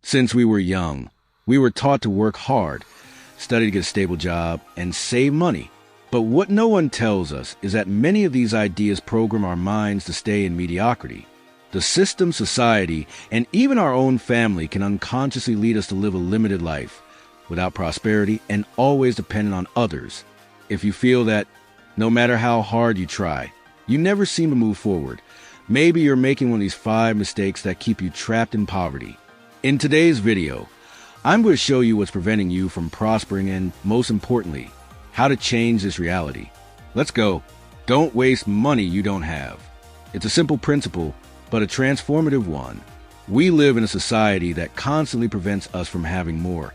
Since we were young, we were taught to work hard, study to get a stable job, and save money. But what no one tells us is that many of these ideas program our minds to stay in mediocrity. The system, society, and even our own family can unconsciously lead us to live a limited life, without prosperity and always dependent on others. If you feel that no matter how hard you try, you never seem to move forward, maybe you're making one of these 5 mistakes that keep you trapped in poverty. In today's video, I'm going to show you what's preventing you from prospering and, most importantly, how to change this reality. Let's go. Don't waste money you don't have. It's a simple principle, but a transformative one. We live in a society that constantly prevents us from having more,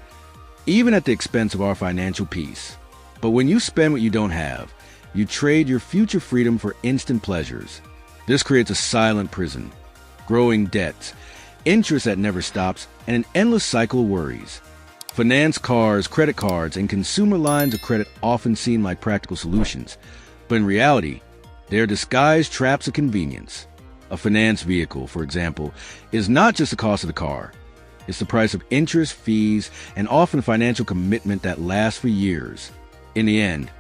even at the expense of our financial peace. But when you spend what you don't have, you trade your future freedom for instant pleasures. This creates a silent prison, growing debts, interest that never stops, and an endless cycle of worries. Finance, cars, credit cards, and consumer lines of credit often seem like practical solutions, but in reality, they are disguised traps of convenience. A finance vehicle, for example, is not just the cost of the car. It's the price of interest, fees, and often financial commitment that lasts for years. In the end,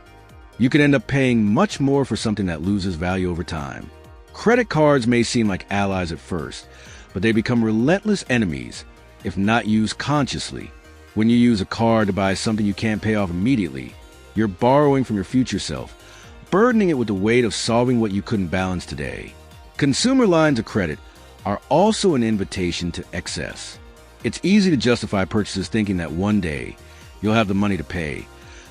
you can end up paying much more for something that loses value over time. Credit cards may seem like allies at first, but they become relentless enemies if not used consciously. When you use a card to buy something you can't pay off immediately, you're borrowing from your future self, burdening it with the weight of solving what you couldn't balance today. Consumer lines of credit are also an invitation to excess. It's easy to justify purchases thinking that one day you'll have the money to pay,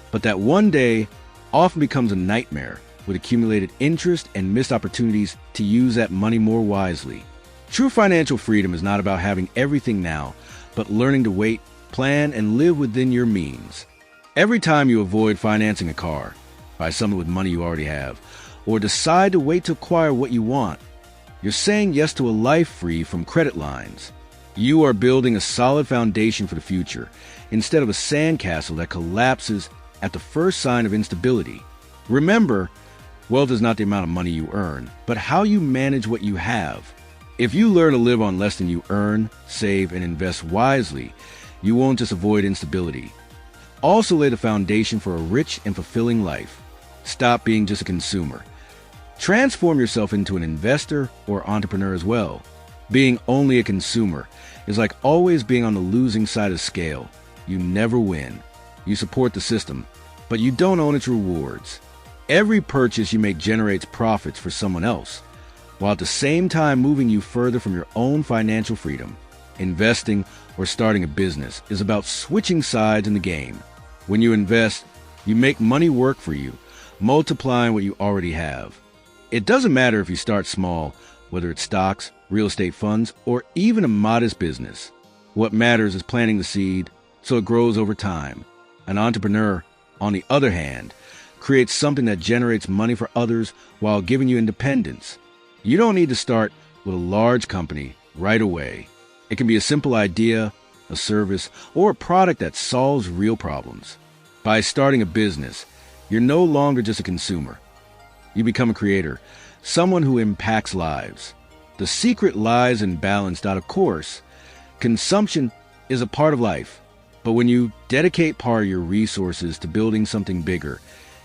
but that one day often becomes a nightmare with accumulated interest and missed opportunities to use that money more wisely. True financial freedom is not about having everything now, but learning to wait, plan, and live within your means. Every time you avoid financing a car, buy something with money you already have, or decide to wait to acquire what you want, you're saying yes to a life free from credit lines. You are building a solid foundation for the future, instead of a sandcastle that collapses at the first sign of instability. Remember, wealth is not the amount of money you earn, but how you manage what you have. If you learn to live on less than you earn, save, and invest wisely, you won't just avoid instability. Also lay the foundation for a rich and fulfilling life. Stop being just a consumer. Transform yourself into an investor or entrepreneur as well. Being only a consumer is like always being on the losing side of the scale. You never win. You support the system, but you don't own its rewards. Every purchase you make generates profits for someone else, while at the same time moving you further from your own financial freedom. Investing or starting a business is about switching sides in the game. When you invest, you make money work for you, multiplying what you already have. It doesn't matter if you start small, whether it's stocks, real estate funds, or even a modest business. What matters is planting the seed so it grows over time. An entrepreneur, on the other hand, creates something that generates money for others while giving you independence. You don't need to start with a large company right away. It can be a simple idea, a service, or a product that solves real problems. By starting a business, you're no longer just a consumer. You become a creator, someone who impacts lives. The secret lies in balance. Of course, consumption is a part of life, but when you dedicate part of your resources to building something bigger,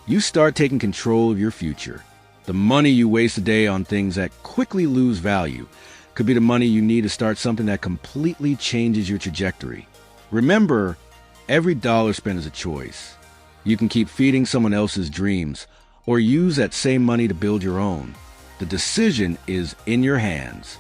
you start taking control of your future. The money you waste a day on things that quickly lose value could be the money you need to start something that completely changes your trajectory. Remember, every dollar spent is a choice. You can keep feeding someone else's dreams, or use that same money to build your own. The decision is in your hands.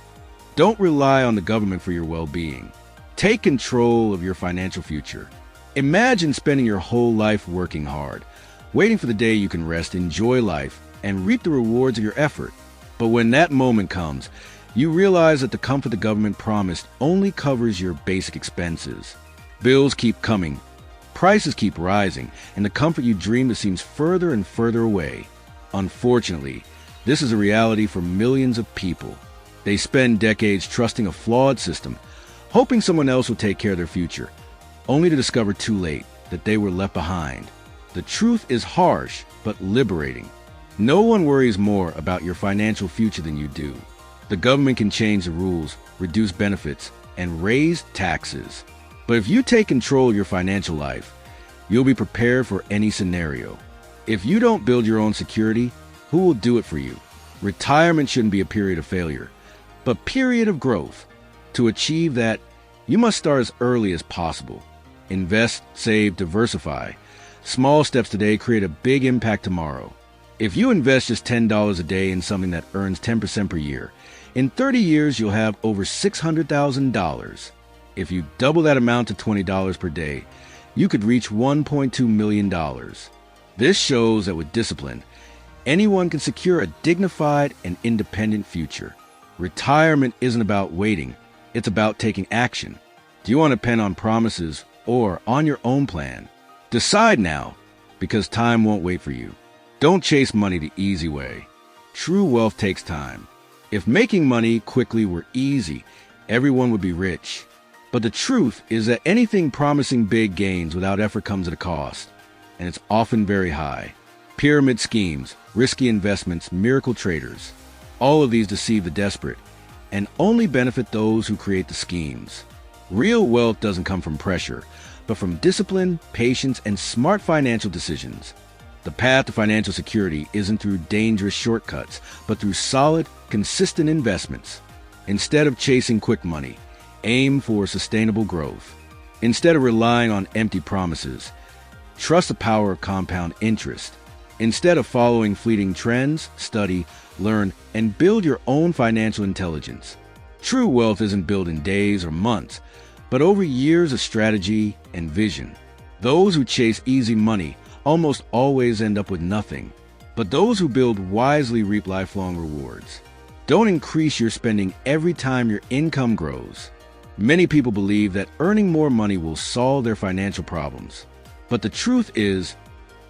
Don't rely on the government for your well-being. Take control of your financial future. Imagine spending your whole life working hard, waiting for the day you can rest, enjoy life, and reap the rewards of your effort. But when that moment comes, you realize that the comfort the government promised only covers your basic expenses. Bills keep coming, prices keep rising, and the comfort you dreamed seems further and further away. Unfortunately, this is a reality for millions of people. They spend decades trusting a flawed system, hoping someone else will take care of their future, only to discover too late that they were left behind. The truth is harsh, but liberating. No one worries more about your financial future than you do. The government can change the rules, reduce benefits, and raised taxes. But if you take control of your financial life, you'll be prepared for any scenario. If you don't build your own security, who will do it for you? Retirement shouldn't be a period of failure, but period of growth. To achieve that, you must start as early as possible. Invest, save, diversify. Small steps today create a big impact tomorrow. If you invest just $10 a day in something that earns 10% per year, in 30 years you'll have over $600,000. If you double that amount to $20 per day, you could reach $1.2 million. This shows that with discipline, anyone can secure a dignified and independent future. Retirement isn't about waiting, it's about taking action. Do you want to depend on promises or on your own plan? Decide now, because time won't wait for you. Don't chase money the easy way. True wealth takes time. If making money quickly were easy, everyone would be rich. But the truth is that anything promising big gains without effort comes at a cost, and it's often very high. Pyramid schemes, risky investments, miracle traders, all of these deceive the desperate and only benefit those who create the schemes. Real wealth doesn't come from pressure, but from discipline, patience, and smart financial decisions. The path to financial security isn't through dangerous shortcuts, but through solid, consistent investments. Instead of chasing quick money, aim for sustainable growth. Instead of relying on empty promises, trust the power of compound interest. Instead of following fleeting trends, study, learn, and build your own financial intelligence. True wealth isn't built in days or months, but over years of strategy and vision. Those who chase easy money almost always end up with nothing, but those who build wisely reap lifelong rewards. Don't increase your spending every time your income grows. Many people believe that earning more money will solve their financial problems. But the truth is,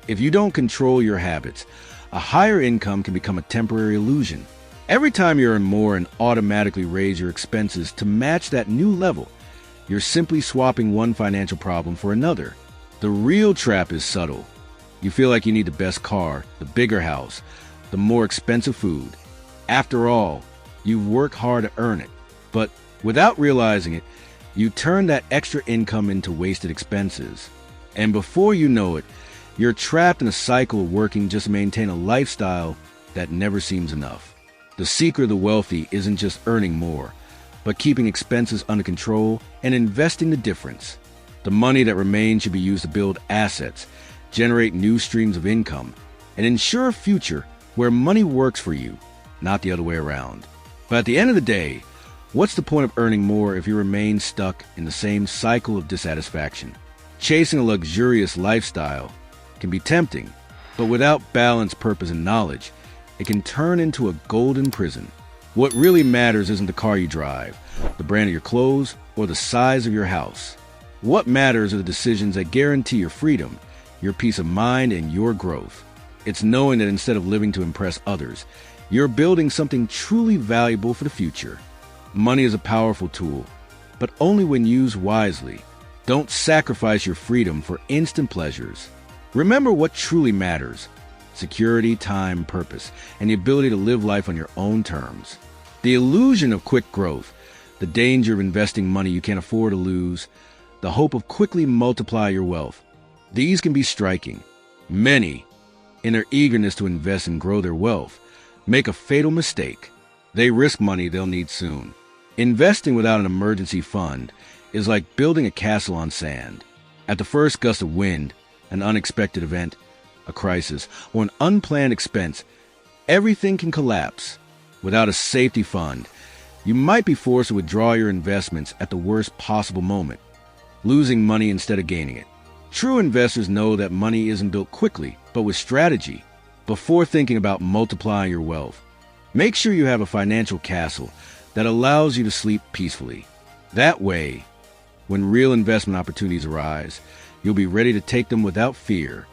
if you don't control your habits, a higher income can become a temporary illusion. Every time you earn more and automatically raise your expenses to match that new level, you're simply swapping one financial problem for another. The real trap is subtle. You feel like you need the best car, the bigger house, the more expensive food. After all, you've worked hard to earn it. But without realizing it, you turn that extra income into wasted expenses. And before you know it, you're trapped in a cycle of working just to maintain a lifestyle that never seems enough. The secret of the wealthy isn't just earning more, but keeping expenses under control and investing the difference. The money that remains should be used to build assets, generate new streams of income, and ensure a future where money works for you, not the other way around. But at the end of the day, what's the point of earning more if you remain stuck in the same cycle of dissatisfaction? Chasing a luxurious lifestyle can be tempting, but without balance, purpose, and knowledge, it can turn into a golden prison. What really matters isn't the car you drive, the brand of your clothes, or the size of your house. What matters are the decisions that guarantee your freedom, your peace of mind, and your growth. It's knowing that instead of living to impress others, you're building something truly valuable for the future. Money is a powerful tool, but only when used wisely. Don't sacrifice your freedom for instant pleasures. Remember what truly matters: security, time, purpose, and the ability to live life on your own terms. The illusion of quick growth, the danger of investing money you can't afford to lose, the hope of quickly multiply your wealth. These can be striking. Many, in their eagerness to invest and grow their wealth, make a fatal mistake. They risk money they'll need soon. Investing without an emergency fund is like building a castle on sand. At the first gust of wind, an unexpected event, a crisis, or an unplanned expense, everything can collapse. Without a safety fund, you might be forced to withdraw your investments at the worst possible moment, losing money instead of gaining it. True investors know that money isn't built quickly, but with strategy. Before thinking about multiplying your wealth, make sure you have a financial castle that allows you to sleep peacefully. That way, when real investment opportunities arise, you'll be ready to take them without fear.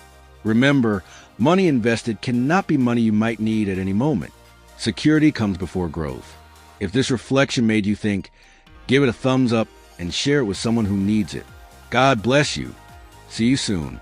Remember, money invested cannot be money you might need at any moment. Security comes before growth. If this reflection made you think, give it a thumbs up and share it with someone who needs it. God bless you. See you soon.